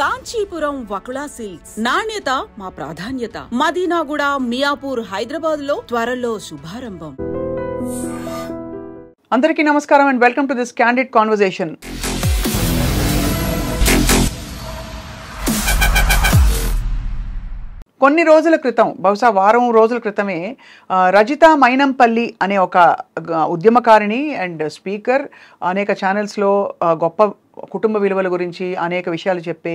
Kanchipuram Vakula silks నాణ్యత మా ప్రాధాన్యత. మదీనాగూడ, మియాపూర్, హైదరాబాద్ లో త్వరలో శుభారంభం. అందరికీ నమస్కారం and welcome to this candid conversation. కొన్ని రోజుల క్రితం, బహుశా వారం రోజుల క్రితమే, రజిత మైనంపల్లి అనే ఒక ఉద్యమకారిణి అండ్ స్పీకర్, అనేక ఛానల్స్లో గొప్ప కుటుంబ విలువల గురించి అనేక విషయాలు చెప్పే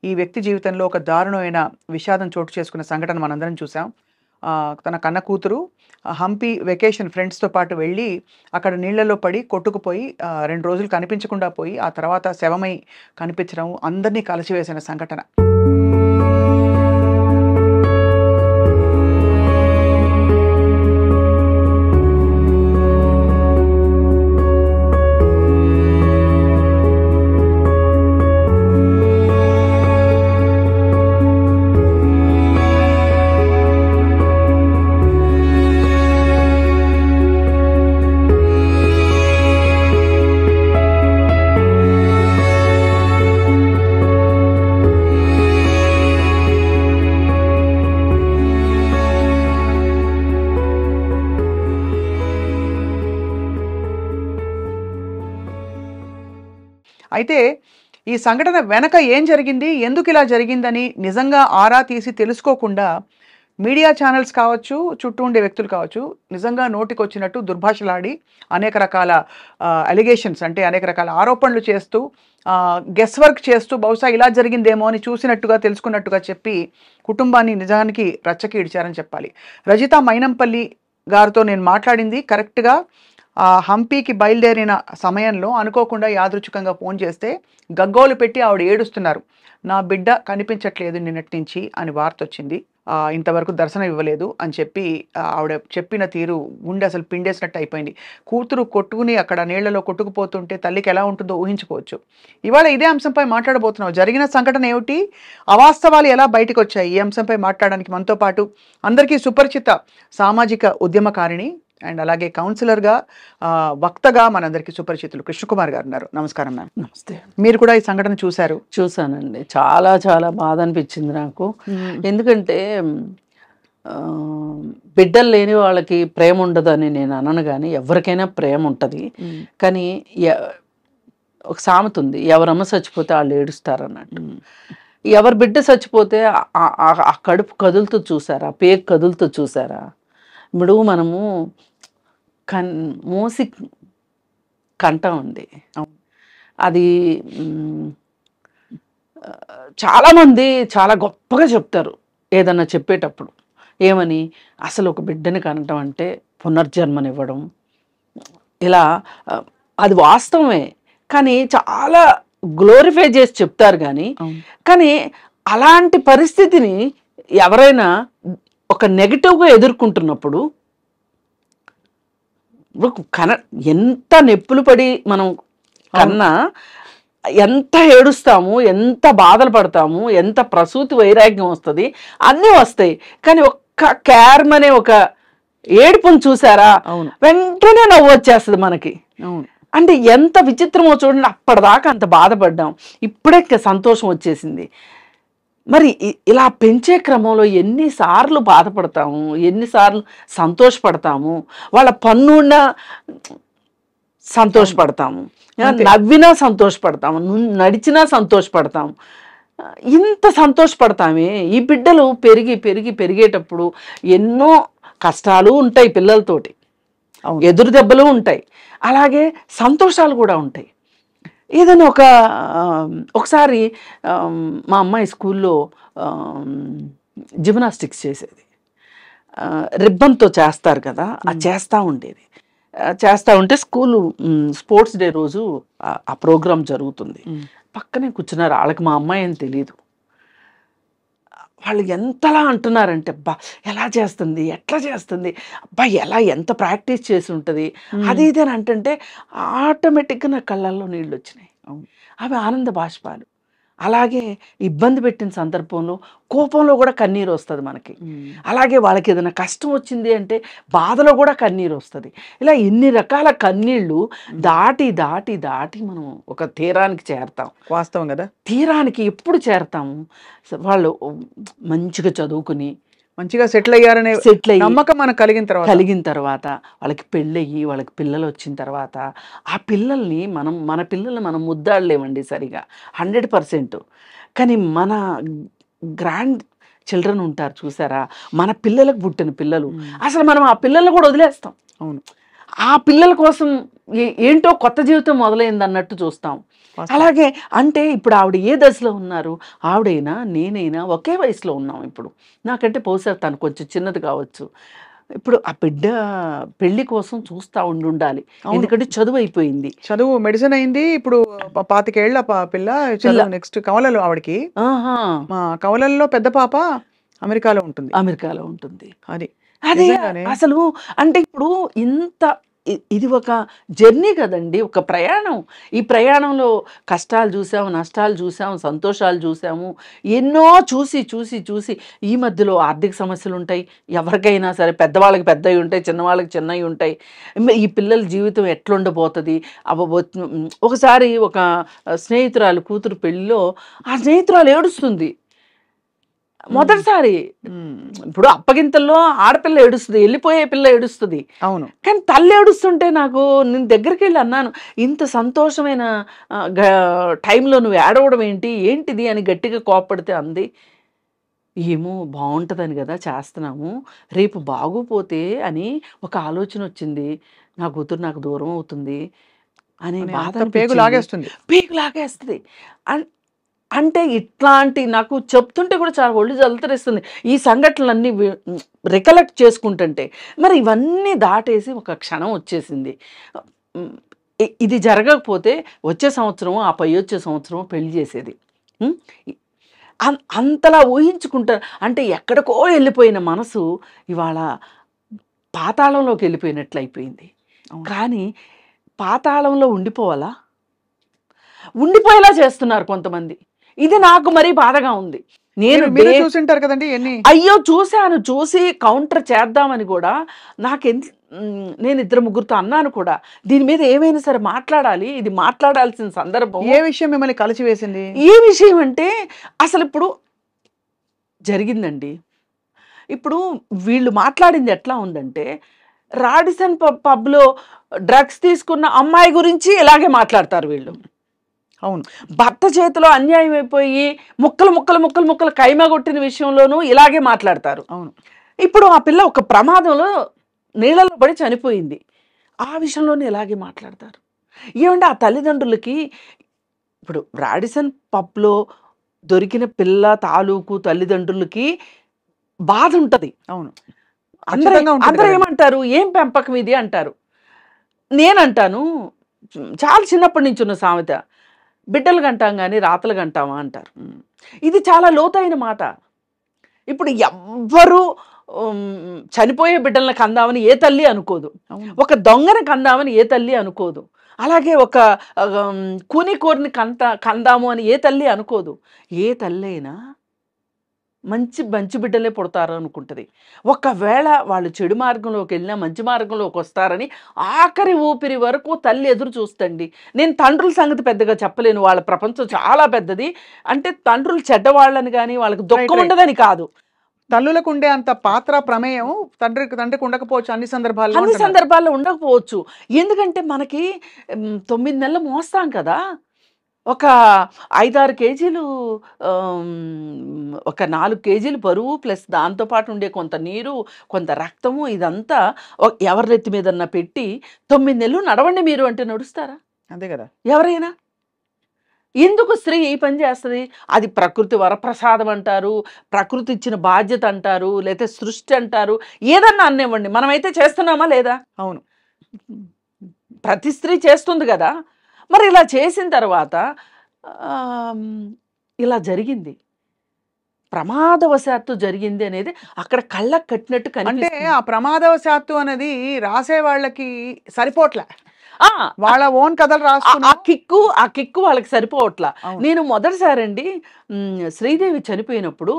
ఈ వ్యక్తి జీవితంలో ఒక దారుణమైన విషాదం చోటు చేసుకున్న సంఘటన మనందరం చూసాం. తన కన్న కూతురు హంపి వెకేషన్ ఫ్రెండ్స్తో పాటు వెళ్ళి అక్కడ నీళ్లలో పడి కొట్టుకుపోయి 2 రోజులు కనిపించకుండా పోయి ఆ తర్వాత శవమై కనిపించడం అందరినీ కలిసివేసిన సంఘటన. అయితే ఈ సంఘటన వెనక ఏం జరిగింది, ఎందుకు ఇలా జరిగిందని నిజంగా ఆరా తీసి తెలుసుకోకుండా మీడియా ఛానల్స్ కావచ్చు, చుట్టూ ఉండే వ్యక్తులు కావచ్చు, నిజంగా నోటికొచ్చినట్టు దుర్భాషలాడి అనేక రకాల అలిగేషన్స్, అంటే అనేక రకాల ఆరోపణలు చేస్తూ గెస్ వర్క్ చేస్తూ బహుశా ఇలా జరిగిందేమో అని చూసినట్టుగా తెలుసుకున్నట్టుగా చెప్పి కుటుంబాన్ని నిజానికి రచ్చకి ఇడిచారని చెప్పాలి. రజిత మైనంపల్లి గారితో నేను మాట్లాడింది కరెక్ట్గా హంపీకి బయలుదేరిన సమయంలో అనుకోకుండా యాదృచ్ఛికంగా ఫోన్ చేస్తే గగ్గోలు పెట్టి ఆవిడ ఏడుస్తున్నారు. నా బిడ్డ కనిపించట్లేదు నిన్నటి నుంచి అని వార్త వచ్చింది, ఇంతవరకు దర్శనం ఇవ్వలేదు అని చెప్పి ఆవిడ చెప్పిన తీరు గుండె అసలు పిండేసినట్టు అయిపోయింది. కూతురు కొట్టుకుని అక్కడ నీళ్లలో కొట్టుకుపోతుంటే తల్లికి ఎలా ఉంటుందో ఊహించుకోవచ్చు. ఇవాళ ఇదే అంశంపై మాట్లాడబోతున్నాం. జరిగిన సంఘటన ఏమిటి, అవాస్తవాలు ఎలా బయటకు వచ్చాయి, ఈ అంశంపై మాట్లాడడానికి మనతో పాటు అందరికీ సుపరిచిత సామాజిక ఉద్యమకారిణి అండ్ అలాగే కౌన్సిలర్గా, వక్తగా మనందరికీ సుపరిచితులు కృష్ణకుమార్ గారు ఉన్నారు. నమస్కారం మ్యామ్. నమస్తే. మీరు కూడా ఈ సంఘటన చూశారు? చూసానండి. చాలా చాలా బాధ అనిపించింది నాకు. ఎందుకంటే బిడ్డలు లేని వాళ్ళకి ప్రేమ ఉండదని నేను అనను, కానీ ఎవరికైనా ప్రేమ ఉంటుంది. కానీ ఒక సామెత ఉంది, ఎవరమ్మ చచ్చిపోతే వాళ్ళు ఏడుస్తారు అన్నట్టు. ఎవరి బిడ్డ చచ్చిపోతే ఆ కడుపు కదులుతూ చూసారా, ఆ పేగు కదులుతూ చూసారా. ఇప్పుడు మనము మూసి కంఠం ఉంది, అది చాలామంది చాలా గొప్పగా చెప్తారు ఏదన్నా చెప్పేటప్పుడు. ఏమని, అసలు ఒక బిడ్డని కనటం అంటే పునర్జన్మనివ్వడం, ఇలా అది వాస్తవమే. కానీ చాలా గ్లోరిఫై చేసి చెప్తారు. కానీ అలాంటి పరిస్థితిని ఎవరైనా ఒక నెగిటివ్గా ఎదుర్కొంటున్నప్పుడు ఎంత నొప్పులు పడి మనం కన్నా ఎంత ఏడుస్తాము, ఎంత బాధలు పడతాము, ఎంత ప్రసూతి వైరాగ్యం వస్తుంది, అన్నీ వస్తాయి. కానీ ఒక్క క్యార్మ్ అనే ఒక ఏడుపును చూసారా, వెంటనే నవ్వు వచ్చేస్తుంది మనకి. అంటే ఎంత విచిత్రమో చూడండి. అప్పటిదాకా అంత బాధపడ్డాం, ఇప్పుడే సంతోషం వచ్చేసింది. మరి ఇలా పెంచే క్రమంలో ఎన్నిసార్లు బాధపడతాము, ఎన్నిసార్లు సంతోషపడతాము. వాళ్ళ పన్నున్నా సంతోషపడతాము, నవ్వినా సంతోషపడతాము, నడిచినా సంతోషపడతాము. ఇంత సంతోషపడతామే. ఈ బిడ్డలు పెరిగేటప్పుడు ఎన్నో కష్టాలు ఉంటాయి, పిల్లలతోటి ఎదురు దెబ్బలు ఉంటాయి, అలాగే సంతోషాలు కూడా ఉంటాయి. ఏదైనా ఒకసారి మా అమ్మాయి స్కూల్లో జిమ్నాస్టిక్స్ చేసేది. రిబ్బన్తో చేస్తారు కదా, అది చేస్తూ ఉండేది. చేస్తూ ఉంటే స్కూలు స్పోర్ట్స్ డే రోజు ఆ ప్రోగ్రాం జరుగుతుంది. పక్కనే కూర్చున్నారు. వాళ్ళకి మా అమ్మాయి అని తెలీదు. వాళ్ళు ఎంతలా అంటున్నారంటే, అబ్బా ఎలా చేస్తుంది, ఎట్లా చేస్తుంది, అబ్బా ఎంత ప్రాక్టీస్ చేసి ఉంటుంది, అది ఇది అని అంటే ఆటోమేటిక్గా నా కళ్ళల్లో నీళ్ళు వచ్చినాయి. అవి ఆనంద బాష్పాలు. అలాగే ఇబ్బంది పెట్టిన సందర్భంలో కోపంలో కూడా కన్నీరు వస్తుంది మనకి. అలాగే వాళ్ళకి ఏదైనా కష్టం వచ్చింది అంటే బాధలో కూడా కన్నీరు వస్తుంది. ఇలా ఎన్ని రకాల కన్నీళ్ళు దాటి దాటి దాటి మనం ఒక తీరానికి చేరతాం. వాస్తవం కదా. తీరానికి ఎప్పుడు చేరతాము? వాళ్ళు మంచిగా చదువుకుని మంచిగా సెటిల్ అయ్యారనే సెటిల్ అయ్యి నమ్మకం మనకు కలిగిన తర్వాత వాళ్ళకి పెళ్ళయ్యి వాళ్ళకి పిల్లలు వచ్చిన తర్వాత ఆ పిల్లల్ని మన పిల్లల్ని మనం ముద్దాడలేమండి సరిగా 100%. కానీ మన గ్రాండ్ చిల్డ్రన్ ఉంటారు చూసారా, మన పిల్లలకు పుట్టిన పిల్లలు, అసలు మనం ఆ పిల్లల్ని కూడా వదిలేస్తాం. అవును. ఆ పిల్లల కోసం ఏంటో కొత్త జీవితం మొదలైంది అన్నట్టు చూస్తాం. అలాగే అంటే ఇప్పుడు ఆవిడ ఏ దశలో ఉన్నారు, ఆవిడైనా నేనైనా ఒకే వయసులో ఉన్నాం. ఇప్పుడు నాకంటే బహుశా తను కొంచెం చిన్నది కావచ్చు. ఇప్పుడు ఆ బిడ్డ పెళ్లి కోసం చూస్తూ ఉండాలి, ఎందుకంటే చదువు అయిపోయింది, చదువు మెడిసిన్ అయింది. ఇప్పుడు 25 ఏళ్ల పిల్ల చదువు నెక్స్ట్ కవలలు ఆవిడకి. మా కవలల్లో పెద్ద పాప అమెరికాలో ఉంటుంది. అది అదే అసలు అంటే ఇప్పుడు ఇంత ఇది ఒక జర్నీ కదండి, ఒక ప్రయాణం. ఈ ప్రయాణంలో కష్టాలు చూసాము, నష్టాలు చూసాము, సంతోషాలు చూసాము, ఎన్నో చూసి చూసి చూసి ఈ మధ్యలో ఆర్థిక సమస్యలు ఉంటాయి. ఎవరికైనా సరే పెద్దవాళ్ళకి పెద్దవి ఉంటాయి, చిన్నవాళ్ళకి చిన్నవి ఉంటాయి. ఈ పిల్లల జీవితం ఎట్లుండబోతుంది. ఒకసారి ఒక స్నేహితురాలు కూతురు పెళ్ళిలో ఆ స్నేహితురాలు ఏడుస్తుంది మొదటిసారి. ఇప్పుడు అప్పగింతల్లో ఆడపిల్ల ఏడుస్తుంది, వెళ్ళిపోయే పిల్ల ఏడుస్తుంది. అవును. కానీ తల్లి ఏడుస్తుంటే నాకు నేను దగ్గరికి వెళ్ళి అన్నాను, ఇంత సంతోషమైన టైంలో నువ్వు ఏడవడం ఏంటిది అని గట్టిగా కోప్పడితే అంది, ఏమో బాగుంటుందని కదా చేస్తున్నాము, రేపు బాగోపోతే అని ఒక ఆలోచన వచ్చింది, నా కూతురు నాకు దూరం అవుతుంది అని బాధ పేగు లాగేస్తుంది. అంటే ఇట్లాంటి నాకు చెప్తుంటే కూడా చాలా ఒళ్ళు జలతరిస్తుంది ఈ సంఘటనలన్నీ రికలెక్ట్ చేసుకుంటుంటే. మరి ఇవన్నీ దాటేసి ఒక క్షణం వచ్చేసింది, ఇది జరగకపోతే వచ్చే సంవత్సరం ఆ పై వచ్చే సంవత్సరం పెళ్లి చేసేది. అంతలా ఊహించుకుంటారు. అంటే ఎక్కడికో వెళ్ళిపోయిన మనసు ఇవాళ పాతాళంలోకి వెళ్ళిపోయినట్లు అయిపోయింది. కానీ పాతాళంలో ఉండిపోయేలా చేస్తున్నారు కొంతమంది. ఇది నాకు మరీ బాధగా ఉంది. చూసింటారు కదండి ఎన్ని. అయ్యో చూసి కౌంటర్ చేద్దామని కూడా నేను 2-3 అన్నాను కూడా, దీని మీద ఏమైనా సరే మాట్లాడాలి, ఇది మాట్లాడాల్సిన సందర్భం. ఏ విషయం మిమ్మల్ని కలిసివేసింది? ఏ విషయం అంటే అసలు ఇప్పుడు జరిగిందండి. ఇప్పుడు వీళ్ళు మాట్లాడింది ఎట్లా ఉందంటే, రాడిసన్ పబ్లో డ్రగ్స్ తీసుకున్న అమ్మాయి గురించి ఇలాగే మాట్లాడతారు వీళ్ళు. అవును. భర్త చేతిలో అన్యాయం అయిపోయి ముక్కలు కైమా కొట్టిన విషయంలోనూ ఇలాగే మాట్లాడతారు. అవును. ఇప్పుడు ఆ పిల్ల ఒక ప్రమాదంలో నీళ్ళలో పడి చనిపోయింది, ఆ విషయంలోనే ఇలాగే మాట్లాడతారు. ఏమంటే ఆ తల్లిదండ్రులకి ఇప్పుడు రాడిసన్ పబ్లో దొరికిన పిల్ల తాలూకు తల్లిదండ్రులకి బాధ ఉంటుంది. అవును. అందరూ ఏమంటారు, ఏం పెంపకం ఇది అంటారు. నేనంటాను, చాలా చిన్నప్పటి నుంచి ఉన్న సామెత, బిడ్డలు కంటాం కానీ రాతలు కంటామా అంటారు. ఇది చాలా లోతైన మాట. ఇప్పుడు ఎవ్వరూ చనిపోయే బిడ్డలను కందామని ఏ తల్లి అనుకోదు, ఒక దొంగని కందామని ఏ తల్లి అనుకోదు, అలాగే ఒక కూనికోరిని కందాము అని ఏ తల్లి అనుకోదు. ఏ తల్లి అయినా మంచి బిడ్డలే పుడతారు అనుకుంటుంది. ఒకవేళ వాళ్ళు చెడు మార్గంలోకి వెళ్ళినా మంచి మార్గంలోకి వస్తారని ఆఖరి ఊపిరి వరకు తల్లి ఎదురు చూస్తండి. నేను తండ్రుల సంగతి పెద్దగా చెప్పలేను, వాళ్ళ ప్రపంచం చాలా పెద్దది. అంటే తండ్రులు చెడ్డవాళ్ళని కానీ వాళ్ళకి దుఃఖం ఉండదని కాదు, తల్లులకు ఉండే అంత పాత్ర ప్రమేయం తండ్రికి ఉండకపోవచ్చు, అన్ని సందర్భాల్లో ఉండకపోవచ్చు. ఎందుకంటే మనకి 9 నెలలు మోస్తాం కదా, ఒక 5-6 కేజీలు, ఒక 4 కేజీలు బరువు ప్లస్ దాంతోపాటు ఉండే కొంత నీరు, కొంత రక్తము, ఇదంతా ఎవరి నెత్తి మీదన్నా పెట్టి 9 నెలలు నడవండి మీరు అంటే నడుస్తారా? అంతే కదా. ఎవరైనా ఎందుకు స్త్రీ ఈ పని చేస్తుంది? అది ప్రకృతి వరప్రసాదం అంటారు, ప్రకృతి ఇచ్చిన బాధ్యత అంటారు, లేకపోతే సృష్టి అంటారు, ఏదన్నా అన్నివ్వండి, మనమైతే చేస్తున్నామా లేదా? అవును, ప్రతి స్త్రీ చేస్తుంది కదా. మరి ఇలా చేసిన తర్వాత ఇలా జరిగింది, ప్రమాదవశాత్తు జరిగింది అనేది అక్కడ కళ్ళకు కట్టినట్టు అంటే ఆ ప్రమాదవశాత్తు అనేది రాసే వాళ్ళకి సరిపోట్లే. వాళ్ళ ఓన్ కథలు ఆ రాసుకున్నా కిక్కు వాళ్ళకి సరిపోవట్లా. అవును. నేను మొదటిసారి అండి శ్రీదేవి చనిపోయినప్పుడు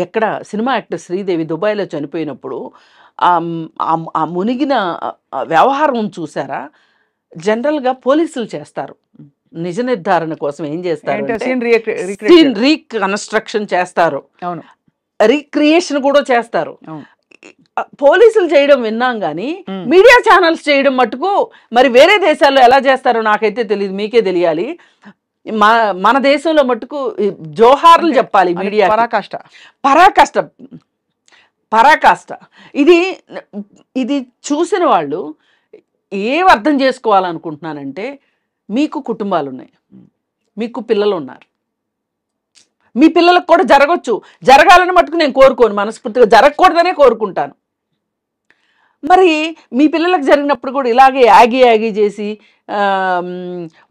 ఎక్కడ సినిమా యాక్టర్ శ్రీదేవి దుబాయ్లో చనిపోయినప్పుడు ఆ మునిగిన వ్యవహారం చూసారా? జనరల్గా పోలీసులు చేస్తారు నిజ నిర్ధారణ కోసం. ఏం చేస్తారు సీన్ రీకన్స్ట్రక్షన్ చేస్తారు, అవును, రీక్రియేషన్ కూడా చేస్తారు. అవును. పోలీసులు చేయడం విన్నాం కానీ మీడియా ఛానల్స్ చేయడం మటుకు మరి వేరే దేశాల్లో ఎలా చేస్తారో నాకైతే తెలియదు, మీకే తెలియాలి. మన దేశంలో మటుకు జోహార్లు చెప్పాలి మీడియా. పరాకాష్ట. ఇది చూసిన వాళ్ళు ఏం అర్థం చేసుకోవాలనుకుంటున్నానంటే, మీకు కుటుంబాలు ఉన్నాయి, మీకు పిల్లలు ఉన్నారు, మీ పిల్లలకు కూడా జరగచ్చు. జరగాలని మటుకు నేను కోరుకోను, మనస్ఫూర్తిగా జరగకూడదనే కోరుకుంటాను. మరి మీ పిల్లలకు జరిగినప్పుడు కూడా ఇలాగే యాగి చేసి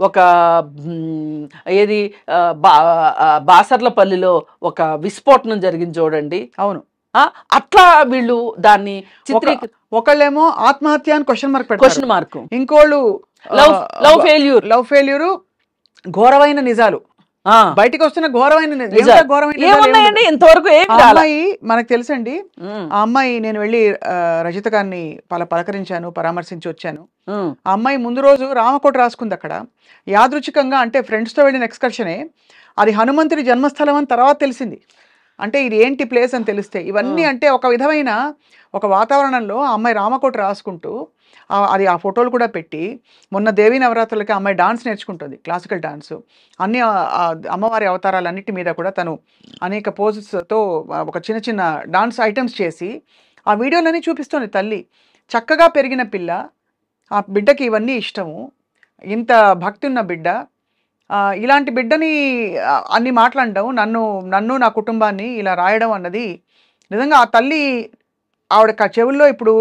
ఒక ఏది బాసర్లపల్లిలో ఒక విస్ఫోటనం జరిగింది చూడండి. అవును, అట్లా వీళ్ళు దాన్ని ఒకళ్ళేమో ఆత్మహత్య అని క్వశ్చన్ మార్క్, ఇంకోళ్ళు లవ్ ఫెయిల్యూర్, ఘోరమైన నిజాలు బయటికి వస్తున్న ఘోరమైన ఇంతవరకు అమ్మాయి మనకు తెలుసండి. ఆ అమ్మాయి, నేను వెళ్ళి రజిత గారిని పలకరించాను, పరామర్శించి వచ్చాను. ఆ అమ్మాయి ముందు రోజు రామకోట రాసుకుంది అక్కడ యాదృచ్ఛికంగా, అంటే ఫ్రెండ్స్తో వెళ్ళిన ఎక్స్కర్షనే. అది హనుమంతుడి జన్మస్థలం అని తర్వాత తెలిసింది. అంటే ఇది ఏంటి ప్లేస్ అని తెలిస్తే ఇవన్నీ, అంటే ఒక విధమైన ఒక వాతావరణంలో ఆ అమ్మాయి రామకోట రాసుకుంటూ అది ఆ ఫోటోలు కూడా పెట్టి, మొన్న దేవీ నవరాత్రులకి అమ్మాయి డాన్స్ నేర్చుకుంటుంది, క్లాసికల్ డాన్స్. అన్ని అమ్మవారి అవతారాలన్నిటి మీద కూడా తను అనేక పోజెస్తో ఒక చిన్న చిన్న డాన్స్ ఐటమ్స్ చేసి ఆ వీడియోలన్నీ చూపిస్తుంది. తల్లి చక్కగా పెరిగిన పిల్ల, ఆ బిడ్డకి ఇవన్నీ ఇష్టము, ఇంత భక్తి ఉన్న బిడ్డ, ఇలాంటి బిడ్డని అన్ని మాట్లాడడం, నన్ను నా కుటుంబాన్ని ఇలా రాయడం అన్నది నిజంగా ఆ తల్లి ఆవిడ చెవుల్లో ఇప్పుడు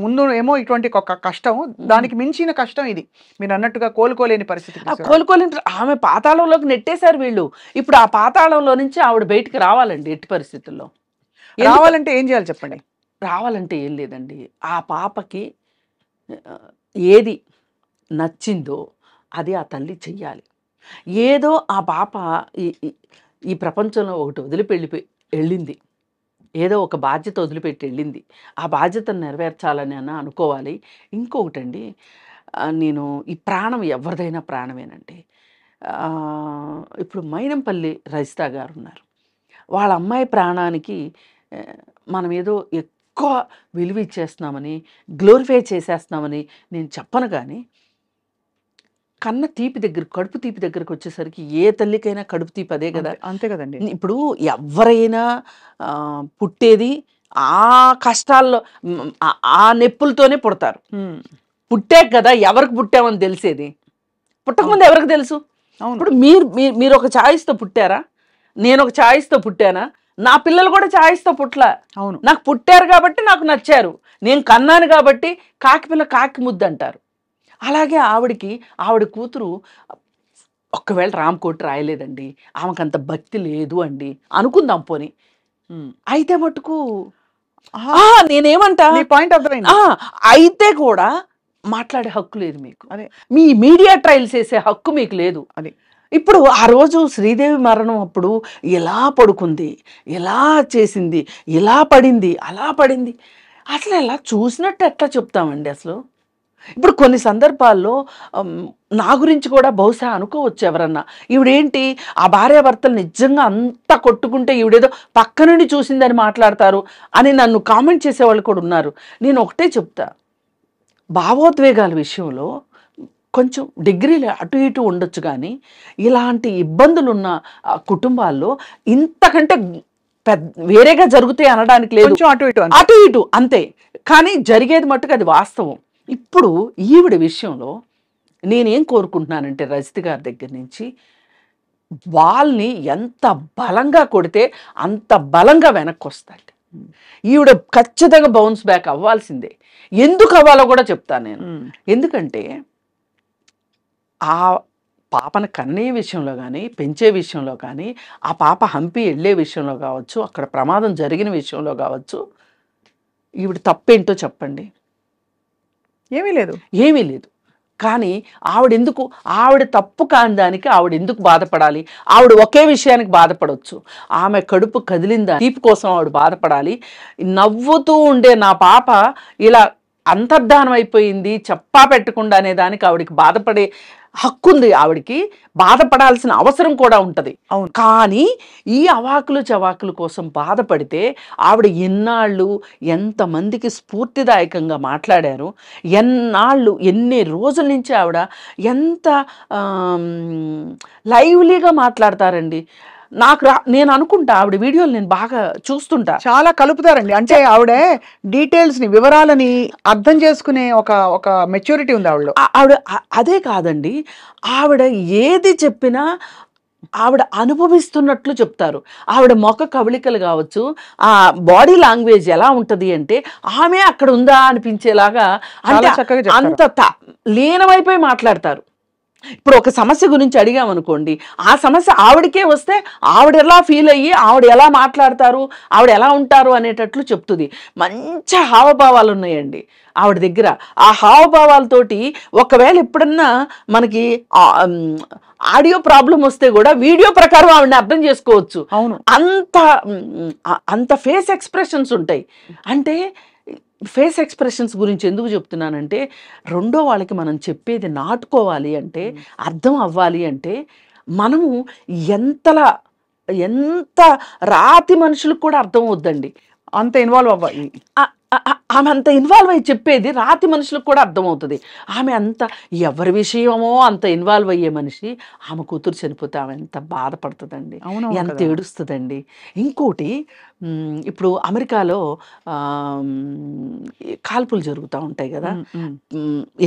ముందు ఏమో ఇటువంటి ఒక కష్టం, దానికి మించిన కష్టం ఇది. మీరు అన్నట్టుగా కోలుకోలేని పరిస్థితి. కోలుకోలేని ఆమె పాతాళంలోకి నెట్టేశారు వీళ్ళు. ఇప్పుడు ఆ పాతాళంలో నుంచి ఆవిడ బయటికి రావాలండి. ఎట్టి పరిస్థితుల్లో రావాలంటే ఏం చేయాలి చెప్పండి? రావాలంటే ఏం లేదండి, ఆ పాపకి ఏది నచ్చిందో అది ఆ తల్లి చెయ్యాలి. ఏదో ఆ పాప ఈ ప్రపంచంలో ఒకటి వెళ్ళింది, ఏదో ఒక బాధ్యత వదిలిపెట్టి వెళ్ళింది. ఆ బాధ్యతను నెరవేర్చాలని అనుకోవాలి. ఇంకొకటండి, నేను ఈ ప్రాణం ఎవరిదైనా ప్రాణమేనండి. ఇప్పుడు మైనంపల్లి రజిత గారు ఉన్నారు, వాళ్ళ అమ్మాయి ప్రాణానికి మనం ఏదో ఎక్కువ విలువ ఇచ్చేస్తున్నామని, గ్లోరిఫై చేసేస్తున్నామని నేను చెప్పను. కానీ కన్న తీపి కడుపు తీపి దగ్గరకు వచ్చేసరికి ఏ తల్లికైనా కడుపు తీపి అదే కదా. అంతే కదండి. ఇప్పుడు ఎవరైనా పుట్టేది ఆ కష్టాల్లో, ఆ నెప్పులతోనే పుడతారు. పుట్టాక కదా ఎవరికి పుట్టామని తెలిసేది. పుట్టకముందు ఎవరికి తెలుసు? ఇప్పుడు మీరు ఒక ఛాయిస్తో పుట్టారా? నేను ఒక ఛాయిస్తో పుట్టానా? నా పిల్లలు కూడా ఛాయిస్తో పుట్టలా. అవును, నాకు పుట్టారు కాబట్టి నాకు నచ్చారు, నేను కన్నాను కాబట్టి కాకి పిల్ల కాకి ముద్దు అంటారు. అలాగే ఆవిడ కూతురు ఒక్కవేళ రామకోటి రాయలేదండి, ఆమెకంత భక్తి లేదు అండి అనుకుందాం పోని. అయితే మటుకు నేనేమంటా, అయితే కూడా మాట్లాడే హక్కు లేదు మీకు. అదే మీ మీడియా ట్రయల్స్ వేసే హక్కు మీకు లేదు. అది ఇప్పుడు ఆ రోజు శ్రీదేవి మరణం అప్పుడు ఎలా పడుకుంది, ఎలా చేసింది, ఇలా పడింది, అలా పడింది, అసలు ఎలా చూసినట్టు ఎట్లా చెప్తామండి అసలు? ఇప్పుడు కొన్ని సందర్భాల్లో నా గురించి కూడా బహుశా అనుకోవచ్చు ఎవరన్నా, ఈవిడేంటి ఆ భార్యాభర్తలు నిజంగా అంతా కొట్టుకుంటే ఈవిడేదో పక్క నుండి చూసిందని మాట్లాడతారు అని నన్ను కామెంట్ చేసేవాళ్ళు కూడా ఉన్నారు. నేను ఒకటే చెప్తా, భావోద్వేగాల విషయంలో కొంచెం డిగ్రీలు అటు ఇటు ఉండొచ్చు, కానీ ఇలాంటి ఇబ్బందులున్న కుటుంబాల్లో ఇంతకంటే వేరేగా జరుగుతాయి అనడానికి లేదు. అటు ఇటు అంతే, కానీ జరిగేది మట్టుకు అది వాస్తవం. ఇప్పుడు ఈవిడ విషయంలో నేనేం కోరుకుంటున్నానంటే, రజిత గారి దగ్గర నుంచి వాళ్ళని ఎంత బలంగా కొడితే అంత బలంగా వెనక్కి వస్తాడు. ఈవిడ ఖచ్చితంగా బౌన్స్ బ్యాక్ అవ్వాల్సిందే. ఎందుకు అవ్వాలో కూడా చెప్తాను నేను. ఎందుకంటే ఆ పాపను కన్నే విషయంలో కానీ, పెంచే విషయంలో కానీ, ఆ పాప హంపి వెళ్ళే విషయంలో కావచ్చు, అక్కడ ప్రమాదం జరిగిన విషయంలో కావచ్చు, ఈవిడ తప్పేంటో చెప్పండి. ఏమీ లేదు. ఏమీ లేదు. కానీ ఆవిడ తప్పు కాని దానికి ఆవిడ ఎందుకు బాధపడాలి? ఆవిడ ఒకే విషయానికి బాధపడవచ్చు. ఆమె కడుపు కదిలిందా తీపి కోసం ఆవిడ బాధపడాలి. నవ్వుతూ ఉండే నా పాప ఇలా అంతర్ధానం అయిపోయింది చెప్పా పెట్టకుండా అనే దానికి ఆవిడకి బాధపడే హక్కు ఉంది. ఆవిడకి బాధపడాల్సిన అవసరం కూడా ఉంటుంది. అవును. కానీ ఈ అవాకులు చవాకుల కోసం బాధపడితే ఆవిడ ఎన్నాళ్ళు ఎంతమందికి స్ఫూర్తిదాయకంగా మాట్లాడారు, ఎన్ని రోజుల నుంచి ఆవిడ ఎంత లైవ్లీగా మాట్లాడతారండి. నేను అనుకుంటా ఆవిడ వీడియోలు నేను బాగా చూస్తుంటా, చాలా కలుపుతారండి. అంటే ఆవిడ డీటెయిల్స్ ని, వివరాలని అర్థం చేసుకునే ఒక మెచ్యూరిటీ ఉంది ఆవిడలో. అదే కాదండి, ఆవిడ ఏది చెప్పినా ఆవిడ అనుభవిస్తున్నట్లు చెప్తారు. ఆవిడ ముఖ కవళికలు కావచ్చు, ఆ బాడీ లాంగ్వేజ్ ఎలా ఉంటుంది అంటే ఆమె అక్కడ ఉందా అనిపించేలాగా, అంటే అంత లీనమైపోయి మాట్లాడతారు. ఇప్పుడు ఒక సమస్య గురించి అడిగామనుకోండి, ఆ సమస్య ఆవిడకే వస్తే ఆవిడ ఎలా ఫీల్ అయ్యి ఆవిడ ఎలా మాట్లాడతారు, ఆవిడ ఎలా ఉంటారు అనేటట్లు చెప్తుంది. మంచి హావభావాలు ఉన్నాయండి ఆవిడ దగ్గర. ఆ హావభావాలతోటి ఒకవేళ ఎప్పుడన్నా మనకి ఆడియో ప్రాబ్లం వస్తే కూడా వీడియో ప్రకారం ఆవిడని అర్థం చేసుకోవచ్చు. అవును. అంత ఫేస్ ఎక్స్ప్రెషన్స్ ఉంటాయి. అంటే ఫేస్ ఎక్స్ప్రెషన్స్ గురించి ఎందుకు చెప్తున్నానంటే, రెండో వాళ్ళకి మనం చెప్పేది నాటుకోవాలి అంటే, అర్థం అవ్వాలి అంటే, మనము ఎంత రాతి మనుషులకు కూడా అర్థం అవుద్దండి. అంత ఇన్వాల్వ్ అవ్వాలి. ఆమె అంత ఇన్వాల్వ్ అయ్యి చెప్పేది రాతి మనుషులకు కూడా అర్థమవుతుంది. ఆమె అంత ఎవరి విషయమో అంత ఇన్వాల్వ్ అయ్యే మనిషి. ఆమె కూతురు చనిపోతే ఆమె ఎంత బాధపడుతుందండి, ఎంత ఏడుస్తుందండి. ఇంకోటి, ఇప్పుడు అమెరికాలో కాల్పులు జరుగుతూ ఉంటాయి కదా,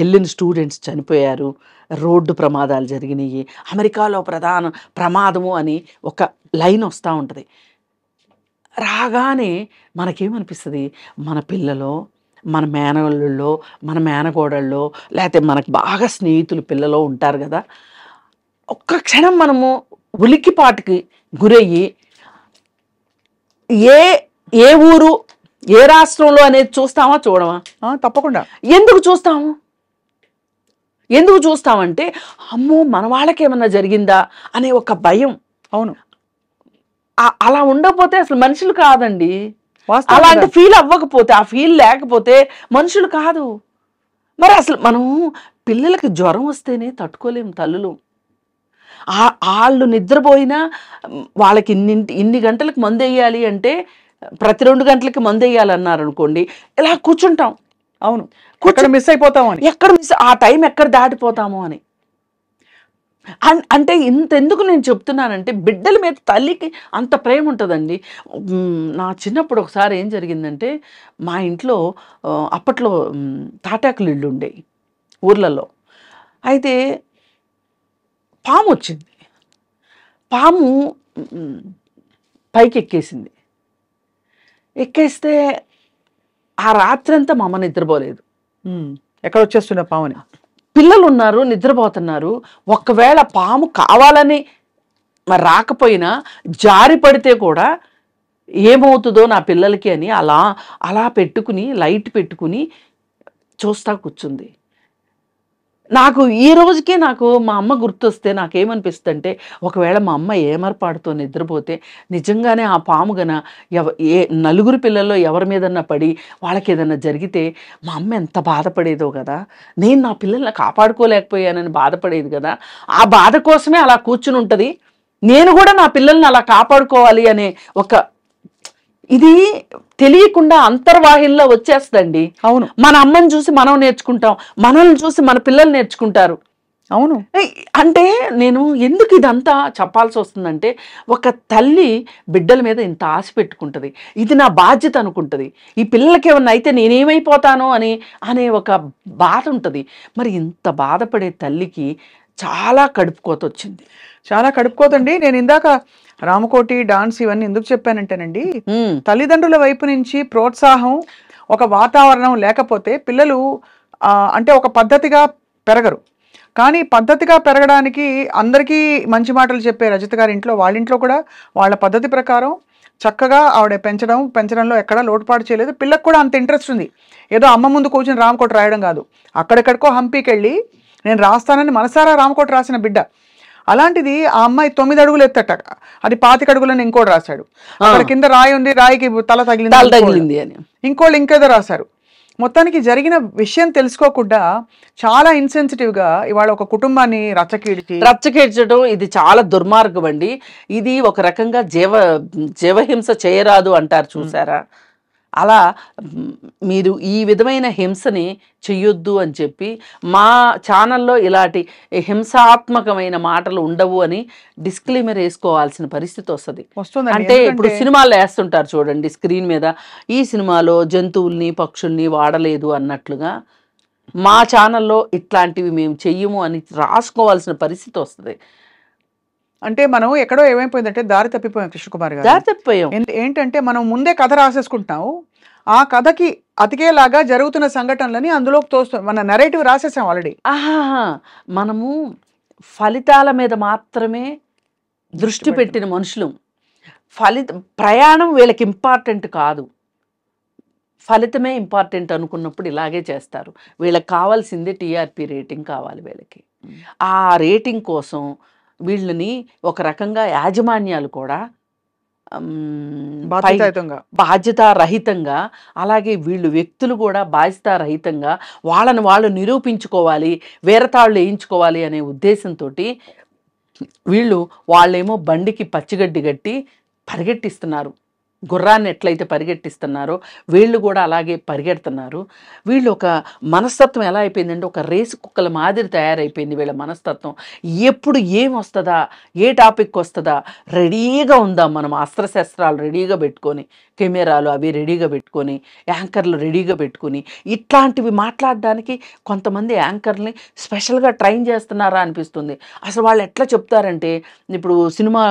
వెళ్ళిన స్టూడెంట్స్ చనిపోయారు, రోడ్డు ప్రమాదాలు జరిగినాయి, అమెరికాలో ప్రధాన ప్రమాదము అని ఒక లైన్ వస్తూ ఉంటుంది. రాగానే మనకేమనిపిస్తుంది, మన పిల్లలో, మన మేనగళ్ళల్లో, మన మేనకోడళ్ళలో, లేకపోతే మనకు బాగా స్నేహితులు పిల్లలో ఉంటారు కదా, ఒక్క క్షణం మనము ఉలిక్కిపాటుకి గురయ్యి ఏ ఊరు ఏ రాష్ట్రంలో అనేది చూస్తామా చూడమా? తప్పకుండా. ఎందుకు చూస్తామంటే, అమ్మో మన వాళ్ళకేమన్నా జరిగిందా అనే ఒక భయం. అవును. అలా ఉండకపోతే అసలు మనుషులు కాదండి. అలాంటి ఫీల్ అవ్వకపోతే, ఆ ఫీల్ లేకపోతే మనుషులు కాదు. మరి అసలు మనం పిల్లలకి జ్వరం వస్తేనే తట్టుకోలేము తల్లులు. వాళ్ళు నిద్రపోయినా వాళ్ళకి ఇన్ని గంటలకు మందు వేయాలి అంటే ప్రతి 2 గంటలకి మందు వేయాలన్నారు అనుకోండి, ఇలా కూర్చుంటాం. అవును. మిస్ అయిపోతాము అని, ఆ టైం ఎక్కడ దాటిపోతాము అని. అంటే ఇంతెందుకు నేను చెప్తున్నానంటే, బిడ్డల మీద తల్లికి అంత ప్రేమ ఉంటుందండి. నా చిన్నప్పుడు ఒకసారి ఏం జరిగిందంటే, మా ఇంట్లో అప్పట్లో తాటాకులు ఇళ్ళు ఉండేవి ఊర్లలో. అయితే పాము వచ్చింది. పాము పైకి ఎక్కేస్తే ఆ రాత్రంతా మా అమ్మ నిద్రపోలేదు. ఎక్కడ వచ్చేస్తున్న పాముని. పిల్లలు ఉన్నారు, నిద్రపోతున్నారు. ఒకవేళ పాము కావాలని మరి రాకపోయినా జారి పడితే కూడా ఏమవుతుందో నా పిల్లలకి అని అలా పెట్టుకుని, లైట్ పెట్టుకుని చూస్తా కూర్చుంది. నాకు ఈ రోజుకే మా అమ్మ గుర్తొస్తే నాకేమనిపిస్తుంది అంటే, ఒకవేళ మా అమ్మ ఏమరపాటుతో నిద్రపోతే నిజంగానే ఆ పాము గన నలుగురు పిల్లల్లో ఎవరి మీదన్నా పడి వాళ్ళకి ఏదన్నా జరిగితే మా అమ్మ ఎంత బాధపడేదో కదా, నేను నా పిల్లల్ని కాపాడుకోలేకపోయానని బాధపడేది కదా. ఆ బాధ కోసమే అలా కూర్చుని ఉంటుంది. నేను కూడా నా పిల్లల్ని అలా కాపాడుకోవాలి అనే ఇది తెలియకుండా అంతర్వాహిల్లో వచ్చేస్తుందండి. అవును. మన అమ్మని చూసి మనం నేర్చుకుంటాం, మనల్ని చూసి మన పిల్లలు నేర్చుకుంటారు. అవును. అంటే నేను ఎందుకు ఇదంతా చెప్పాల్సి వస్తుందంటే, ఒక తల్లి బిడ్డల మీద ఇంత ఆశ పెట్టుకుంటుంది, ఇది నా బాధ్యత అనుకుంటుంది. ఈ పిల్లలకి ఏమన్నా అయితే నేనేమైపోతానో అనే ఒక బాధ ఉంటుంది. మరి ఇంత బాధపడే తల్లికి చాలా కడుపుకోత వచ్చింది. చాలా కడుపుకోతండి. నేను ఇందాక రామకోటి, డాన్స్ ఇవన్నీ ఎందుకు చెప్పానంటేనండి, తల్లిదండ్రుల వైపు నుంచి ప్రోత్సాహం, ఒక వాతావరణం లేకపోతే పిల్లలు అంటే ఒక పద్ధతిగా పెరగరు. కానీ పద్ధతిగా పెరగడానికి అందరికీ మంచి మాటలు చెప్పే రజిత గారి ఇంట్లో, వాళ్ళ ఇంట్లో కూడా వాళ్ళ పద్ధతి ప్రకారం చక్కగా ఆవిడ పెంచడంలో ఎక్కడా లోటుపాటు చేయలేదు. పిల్లకు కూడా అంత ఇంట్రెస్ట్ ఉంది. ఏదో అమ్మ ముందు కూర్చొని రామకోట రాయడం కాదు, అక్కడెక్కడికో హంపీకి వెళ్ళి నేను రాస్తానని మనసారా రామకోట రాసిన బిడ్డ. అలాంటిది ఆ అమ్మాయి 9 అడుగులు ఎత్తట, అది 25 అడుగులని ఇంకోటి రాశాడు. అక్కడ కింద రాయి ఉంది, రాయికి తల తగిలింది అని ఇంకోళ్ళు ఇంకేదో రాశారు. మొత్తానికి జరిగిన విషయం తెలుసుకోకుండా చాలా ఇన్సెన్సిటివ్గా ఇవాళ ఒక కుటుంబాన్ని రచ్చకీడ్చడం ఇది చాలా దుర్మార్గం అండి. ఇది ఒక రకంగా జీవహింస చేయరాదు అంటారు చూసారా, అలా మీరు ఈ విధమైన హింసని చెయ్యొద్దు అని చెప్పి మా ఛానల్లో ఇలాంటి హింసాత్మకమైన మాటలు ఉండవు అని డిస్క్లైమర్ వేసుకోవాల్సిన పరిస్థితి వస్తుంది. అంటే ఇప్పుడు సినిమాల్లో వేస్తుంటారు చూడండి స్క్రీన్ మీద, ఈ సినిమాలో జంతువుల్ని పక్షుల్ని వాడలేదు అన్నట్లుగా మా ఛానల్లో ఇట్లాంటివి మేము చెయ్యము అని రాసుకోవాల్సిన పరిస్థితి వస్తుంది. అంటే మనం ఎక్కడో ఏమైపోయిందంటే దారి తప్పిపోయాం కృష్ణకుమార్ గారు, దారి తప్పిపోయాం. ఏంటంటే మనం ముందే కథ రాసేసుకుంటున్నాము, ఆ కథకి అతికేలాగా జరుగుతున్న సంఘటనలని అందులోకి తోస్తాం, మన నెరేటివ్ రాసేసాం ఆల్రెడీ. మనము ఫలితాల మీద మాత్రమే దృష్టి పెట్టిన మనుషులు. ప్రయాణం వీళ్ళకి ఇంపార్టెంట్ కాదు, ఫలితమే ఇంపార్టెంట్ అనుకున్నప్పుడు ఇలాగే చేస్తారు. వీళ్ళకి కావాల్సిందే టీఆర్పీ రేటింగ్ కావాలి వీళ్ళకి. ఆ రేటింగ్ కోసం వీళ్ళని ఒక రకంగా యాజమాన్యాలు కూడా బాధ్యతారహితంగా, అలాగే వీళ్ళు వ్యక్తులు కూడా బాధ్యతారహితంగా వాళ్ళని వాళ్ళు నిరూపించుకోవాలి, వేరతాళ్ళు వేయించుకోవాలి అనే ఉద్దేశంతో వీళ్ళు వాళ్ళేమో బండికి పచ్చిగడ్డి కట్టి పరిగెట్టిస్తున్నారు. గుర్రాన్ని ఎట్లయితే పరిగెట్టిస్తున్నారో వీళ్ళు కూడా అలాగే పరిగెడుతున్నారు. వీళ్ళు ఒక మనస్తత్వం ఎలా అయిపోయిందంటే ఒక రేసు కుక్కల మాదిరి తయారైపోయింది వీళ్ళ మనస్తత్వం. ఎప్పుడు ఏం వస్తుందా, ఏ టాపిక్ వస్తుందా, రెడీగా ఉందాం మనం, అస్త్రశస్త్రాలు రెడీగా పెట్టుకొని, కెమెరాలు అవి రెడీగా పెట్టుకొని, యాంకర్లు రెడీగా పెట్టుకొని, ఇట్లాంటివి మాట్లాడడానికి కొంతమంది యాంకర్ని స్పెషల్గా ట్రైన్ చేస్తున్నారా అనిపిస్తుంది. అసలు వాళ్ళు ఎట్లా చెప్తారంటే, ఇప్పుడు సినిమా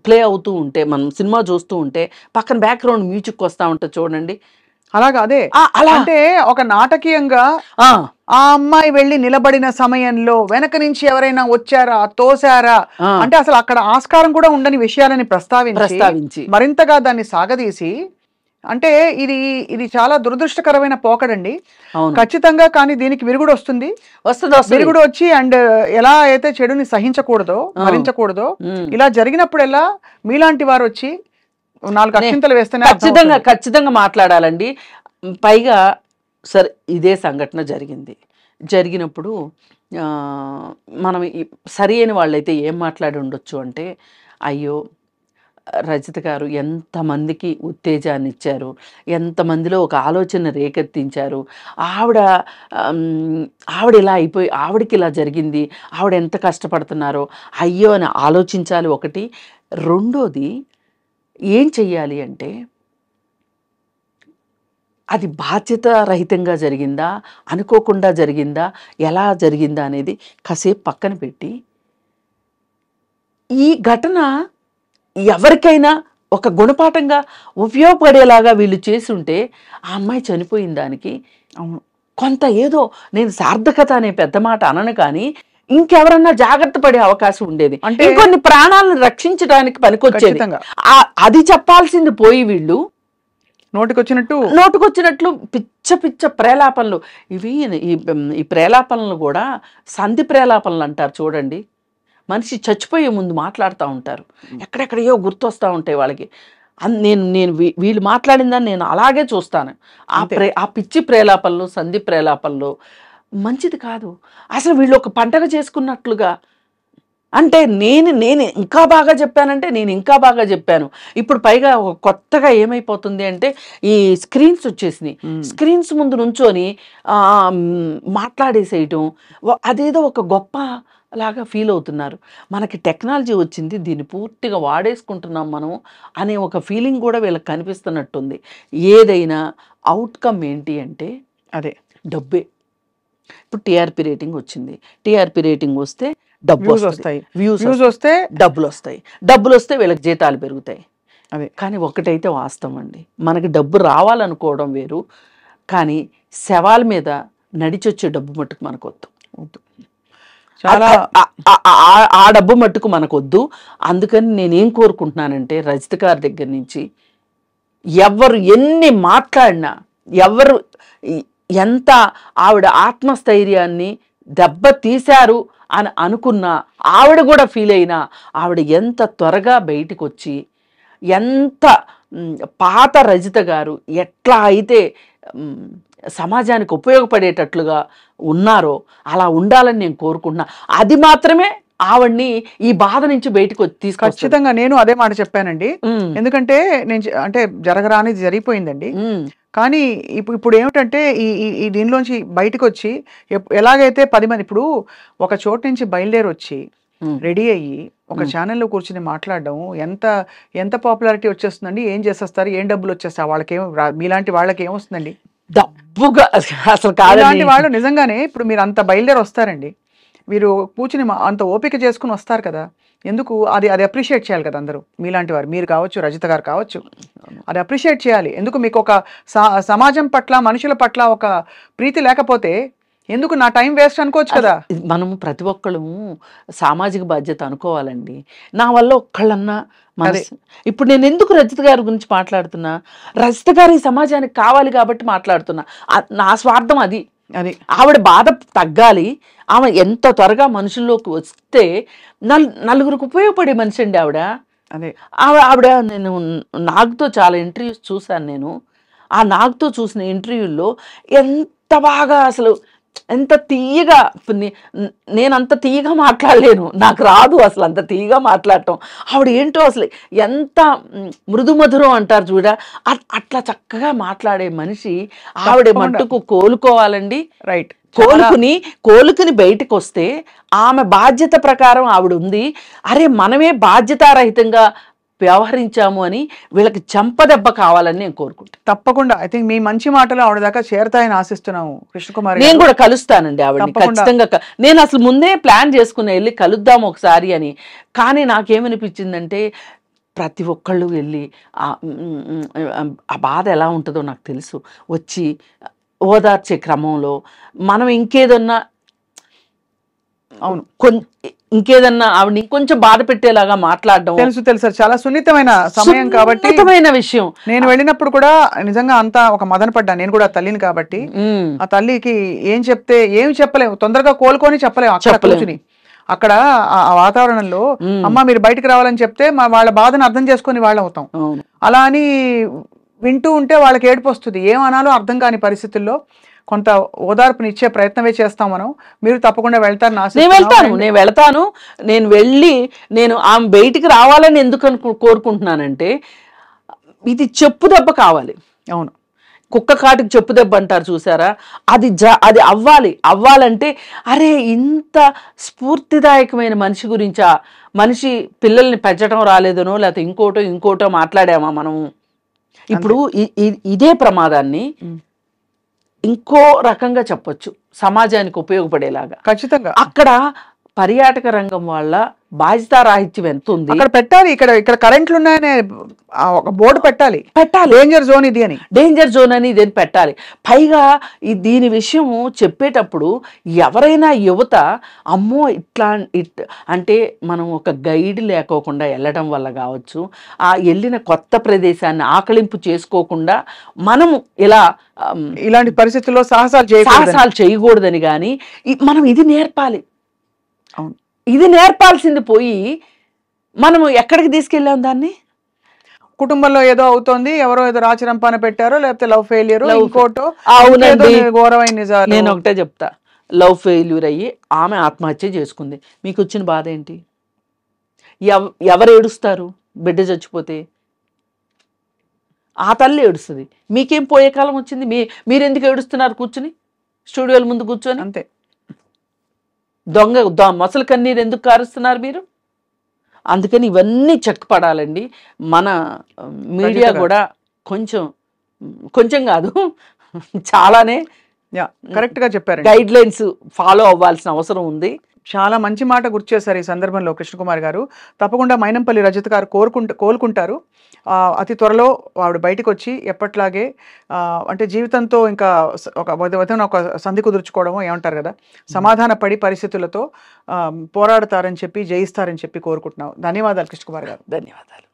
ప్లే అవుతూ ఉంటే, మనం సినిమా చూస్తూ ఉంటే పక్కన బ్యాక్గ్రౌండ్ మ్యూజిక్ వస్తూ ఉంటుంది చూడండి, అలాగా అదే అలా అంటే ఒక నాటకీయంగా ఆ అమ్మాయి వెళ్ళి నిలబడిన సమయంలో వెనక నుంచి ఎవరైనా వచ్చారా, తోసారా అంటే అసలు అక్కడ ఆస్కారం కూడా ఉండని విషయాలని ప్రస్తావించి మరింతగా దాన్ని సాగదీసి, అంటే ఇది చాలా దురదృష్టకరమైన పోకడండి ఖచ్చితంగా. కానీ దీనికి విరుగుడు వస్తుంది, విరుగుడు వచ్చి అండ్ ఎలా అయితే చెడుని సహించకూడదో భరించకూడదో, ఇలా జరిగినప్పుడెల్లా మీలాంటి వారు వచ్చి 4 అక్షింతలు వేస్తేనే ఖచ్చితంగా మాట్లాడాలండి. పైగా సరే ఇదే సంఘటన జరిగినప్పుడు మనం సరి అయిన వాళ్ళైతే ఏం మాట్లాడి ఉండొచ్చు అంటే, అయ్యో రజిత గారు ఎంతమందికి ఉత్తేజాన్ని ఇచ్చారు, ఎంతమందిలో ఒక ఆలోచన రేకెత్తించారు, ఆవిడ ఇలా అయిపోయి ఆవిడకి ఇలా జరిగింది, ఆవిడ ఎంత కష్టపడుతున్నారో అయ్యో అని ఆలోచించాలి ఒకటి. రెండోది ఏం చెయ్యాలి అంటే, అది బాధ్యత రహితంగా జరిగిందా, అనుకోకుండా జరిగిందా, ఎలా జరిగిందా అనేది కాసేపు పక్కన పెట్టి, ఈ ఘటన ఎవరికైనా ఒక గుణపాఠంగా ఉపయోగపడేలాగా వీళ్ళు చేసుంటే ఆ అమ్మాయి చనిపోయిన దానికి కొంత ఏదో, నేను సార్థకత అనే పెద్ద మాట అనను కానీ ఇంకెవరన్నా జాగ్రత్త పడే అవకాశం ఉండేది, అంటే కొన్ని ప్రాణాలను రక్షించడానికి పనికొచ్చేది. అది చెప్పాల్సింది పోయి వీళ్ళు నోటుకొచ్చినట్లు పిచ్చ ప్రేలాపనలు. ఈ ప్రేలాపనలు కూడా సంధి ప్రేలాపనలు అంటారు చూడండి. మనిషి చచ్చిపోయే ముందు మాట్లాడుతూ ఉంటారు, ఎక్కడెక్కడయో గుర్తొస్తూ ఉంటాయి వాళ్ళకి. నేను వీళ్ళు మాట్లాడిందని నేను అలాగే చూస్తాను. ఆ పిచ్చి ప్రేలాపనలు, సంధి ప్రేలాపనలు మంచిది కాదు. అసలు వీళ్ళు ఒక పండగ చేసుకున్నట్లుగా, అంటే నేను ఇంకా బాగా చెప్పానంటే నేను ఇంకా బాగా చెప్పాను. ఇప్పుడు పైగా కొత్తగా ఏమైపోతుంది అంటే, ఈ స్క్రీన్స్ వచ్చేసినాయి, స్క్రీన్స్ ముందు నుంచొని మాట్లాడేసేయటం, అదేదో ఒక గొప్ప లాగా ఫీల్ అవుతున్నారు. మనకి టెక్నాలజీ వచ్చింది, దీన్ని పూర్తిగా వాడేసుకుంటున్నాం మనం అనే ఒక ఫీలింగ్ కూడా వీళ్ళకి కనిపిస్తున్నట్టుంది. ఏదైనా అవుట్కమ్ ఏంటి అంటే అదే డబ్బే. ఇప్పుడు టీఆర్పీ రేటింగ్ వచ్చింది, టీఆర్పీ రేటింగ్ వస్తే డబ్బు వస్తాయి, వ్యూస్ వస్తే డబ్బులు వస్తే వీళ్ళకి జీతాలు పెరుగుతాయి. అదే కానీ ఒకటైతే వాస్తవం అండి, మనకి డబ్బు రావాలనుకోవడం వేరు, కానీ శవాల మీద నడిచొచ్చే డబ్బు మట్టుకు మనకు వద్దు. చాలా ఆ డబ్బు మట్టుకు మనకొద్దు. అందుకని నేనేం కోరుకుంటున్నానంటే రజిత గారి దగ్గర నుంచి ఎవరు ఎన్ని మాట్లాడినా, ఎవరు ఎంత ఆవిడ ఆత్మస్థైర్యాన్ని దెబ్బ తీశారు అని అనుకున్నా, ఆవిడ కూడా ఫీల్ అయినా, ఆవిడ ఎంత త్వరగా బయటికి వచ్చి ఎంత పాత రజిత గారు ఎట్లా అయితే సమాజానికి ఉపయోగపడేటట్లుగా ఉన్నారో అలా ఉండాలని నేను కోరుకుంటున్నా. అది మాత్రమే ఆవిడ్ని ఈ బాధ నుంచి బయటకు తీసుకొచ్చి. ఖచ్చితంగా నేను అదే మాట చెప్పానండి. ఎందుకంటే నేను అంటే జరగరానిది జరిగిపోయిందండి. కానీ ఇప్పుడు ఏమిటంటే ఈ దీనిలోంచి బయటకు వచ్చి ఎలాగైతే 10 మంది ఇప్పుడు ఒక చోటు నుంచి బయలుదేరి వచ్చి రెడీ అయ్యి ఒక ఛానల్లో కూర్చుని మాట్లాడడం ఎంత పాపులారిటీ వచ్చేస్తుందండి. ఏం చేసేస్తారు, ఏం డబ్బులు వచ్చేస్తాయి వాళ్ళకేం, మీలాంటి వాళ్ళకి ఏమొస్తుందండి డబ్బుగా. అసలు కాదండి వాళ్ళు నిజంగానే ఇప్పుడు మీరు అంత బయలుదేరి వస్తారండి, మీరు కూర్చుని అంత ఓపిక చేసుకుని వస్తారు కదా, ఎందుకు అది అప్రిషియేట్ చేయాలి కదా అందరూ. మీలాంటి వారు, మీరు కావచ్చు, రజిత గారు కావచ్చు, అది అప్రిషియేట్ చేయాలి. ఎందుకు మీకు ఒక సమాజం పట్ల, మనుషుల పట్ల ఒక ప్రీతి లేకపోతే ఎందుకు నా టైం వేస్ట్ అనుకోవచ్చు కదా. మనము ప్రతి ఒక్కళ్ళు సామాజిక బాధ్యత అనుకోవాలండి. నా వల్ల ఒక్కళ్ళన్నా ఇప్పుడు నేను ఎందుకు రజిత గారి గురించి మాట్లాడుతున్నా, రజిత గారు ఈ సమాజానికి కావాలి కాబట్టి మాట్లాడుతున్నా. నా స్వార్థం అది. ఆవిడ బాధ తగ్గాలి, ఆమె ఎంత త్వరగా మనుషుల్లోకి వస్తే నలుగురికి ఉపయోగపడే మనిషి అండి ఆవిడ. ఆవిడ నేను నాగ్తో చాలా ఇంటర్వ్యూస్ చూశాను. నేను ఆ నాగ్తో చూసిన ఇంటర్వ్యూల్లో ఎంత బాగా, అసలు ఎంత తీయగా, నేను అంత తీయగా మాట్లాడలేను, నాకు రాదు అసలు అంత తీయగా మాట్లాడటం. ఆవిడ ఏంటో అసలు ఎంత మృదు మధురం అంటారు చూడ, అట్లా చక్కగా మాట్లాడే మనిషి ఆవిడ మట్టుకు కోలుకోవాలండి. రైట్, కోలుకుని బయటకు వస్తే ఆమె బాధ్యత ప్రకారం ఆవిడ ఉంది. అరే మనమే బాధ్యతారహితంగా వ్యవహరించాము అని వీళ్ళకి చెంపదెబ్బ కావాలని నేను కోరుకుంటాను. తప్పకుండా ఐ థింక్ మీ మంచి మాటలు ఆవిడ దాకా చేరతాయని ఆశిస్తున్నాము కృష్ణకుమారి. నేను కూడా కలుస్తానండి ఆవిడని ఖచ్చితంగా. నేను అసలు ముందే ప్లాన్ చేసుకుని వెళ్ళి కలుద్దాం ఒకసారి అని. కానీ నాకేమనిపించిందంటే ప్రతి ఒక్కళ్ళు వెళ్ళి ఆ బాధ ఎలా ఉంటుందో నాకు తెలుసు, వచ్చి ఓదార్చే క్రమంలో మనం ఇంకేదన్నా, అవును, ఇంకేదన్నా ఆవిడని కొంచెం బాధ పెట్టేలాగా మాట్లాడడం. తెలుసు చాలా సున్నితమైన సమయం కాబట్టి, సున్నితమైన విషయం. నేను వెళ్ళినప్పుడు కూడా నిజంగా అంతా ఒక మదన పడ్డా. నేను కూడా తల్లిని కాబట్టి ఆ తల్లికి ఏం చెప్పలేము, తొందరగా కోలుకొని చెప్పలేము. అక్కడ కూర్చుని అక్కడ ఆ వాతావరణంలో అమ్మ మీరు బయటకు రావాలని చెప్తే వాళ్ళ బాధను అర్థం చేసుకుని వాళ్ళు అవుతాం. అలా అని వింటూ ఉంటే వాళ్ళకి ఏడుపు వస్తుంది. ఏమనాలో అర్థం కాని పరిస్థితుల్లో కొంత ఓదార్పునిచ్చే ప్రయత్నమే చేస్తాం మనం. మీరు తప్పకుండా వెళ్తారు. నేను వెళ్తాను. నేను వెళ్ళి ఆమె బయటికి రావాలని ఎందుకు కోరుకుంటున్నానంటే, ఇది చెప్పు దెబ్బ కావాలి. అవును, కుక్క కాటికి చెప్పు దెబ్బ అంటారు చూసారా, అది అవ్వాలంటే అరే ఇంత స్ఫూర్తిదాయకమైన మనిషి గురించా, మనిషి పిల్లల్ని పెంచడం రాలేదనో లేకపోతే ఇంకోటో మాట్లాడామా మనము. ఇప్పుడు ఇదే ప్రమాదాన్ని ఇంకో రకంగా చెప్పొచ్చు, సమాజానికి ఉపయోగపడేలాగా. ఖచ్చితంగా అక్కడ పర్యాటక రంగం వాళ్ళ బాధ్యతారాహిత్యం ఎంత ఉంది అక్కడ పెట్టాలి. ఇక్కడ కరెంట్లు ఉన్నాయనే ఒక బోర్డు పెట్టాలి. డేంజర్ జోన్ ఇది అని, డేంజర్ జోన్ అని ఇదేని పెట్టాలి. పైగా దీని విషయము చెప్పేటప్పుడు ఎవరైనా యువత అమ్మో అంటే మనం ఒక గైడ్ లేకోకుండా వెళ్ళడం వల్ల కావచ్చు, ఆ వెళ్ళిన కొత్త ప్రదేశాన్ని ఆకలింపు చేసుకోకుండా మనము ఇలాంటి పరిస్థితుల్లో సాహసాలు చేయకూడదని కానీ మనం ఇది నేర్పాలి. ఇది నేర్పాల్సింది పోయి మనము ఎక్కడికి తీసుకెళ్ళాం దాన్ని. కుటుంబంలో ఏదో అవుతోంది, ఎవరో ఏదో రాచరంపాన పెట్టారో, లేకపోతే లవ్ ఫెయిల్యూర్, ఇంకోటో. అవునండి, ఘోరమైన నిజాలు. నేను ఒకటే చెప్తా, లవ్ ఫెయిల్యూర్ అయ్యి ఆమె ఆత్మహత్య చేసుకుంది. మీకు వచ్చిన బాధ ఏంటి? ఎవరు ఏడుస్తారు బిడ్డ చచ్చిపోతే? ఆ తల్లి ఏడుస్తుంది. మీకేం పోయే కాలం వచ్చింది? మీరెందుకు ఏడుస్తున్నారు కూర్చుని స్టూడియోల ముందు కూర్చొని? అంతే. మొసలు కన్నీరు ఎందుకు కారుస్తున్నారు మీరు? అందుకని ఇవన్నీ చెక్ పడాలండి. మన మీడియా కూడా కొంచెం కాదు చాలానే కరెక్ట్ గా చెప్పారు. గైడ్ లైన్స్ ఫాలో అవ్వాల్సిన అవసరం ఉంది. చాలా మంచి మాట గుర్తు చేశారు ఈ సందర్భంలో కృష్ణకుమార్ గారు. తప్పకుండా మైనంపల్లి రజత్ గారు కోలుకుంటారు. అతి త్వరలో ఆవిడ బయటకు వచ్చి ఎప్పట్లాగే అంటే జీవితంతో ఇంకా ఒక సంధి కుదుర్చుకోవడమో ఏమంటారు కదా, సమాధాన పడి పరిస్థితులతో పోరాడతారని చెప్పి, జయిస్తారని చెప్పి కోరుకుంటున్నాం. ధన్యవాదాలు కృష్ణకుమార్ గారు. ధన్యవాదాలు.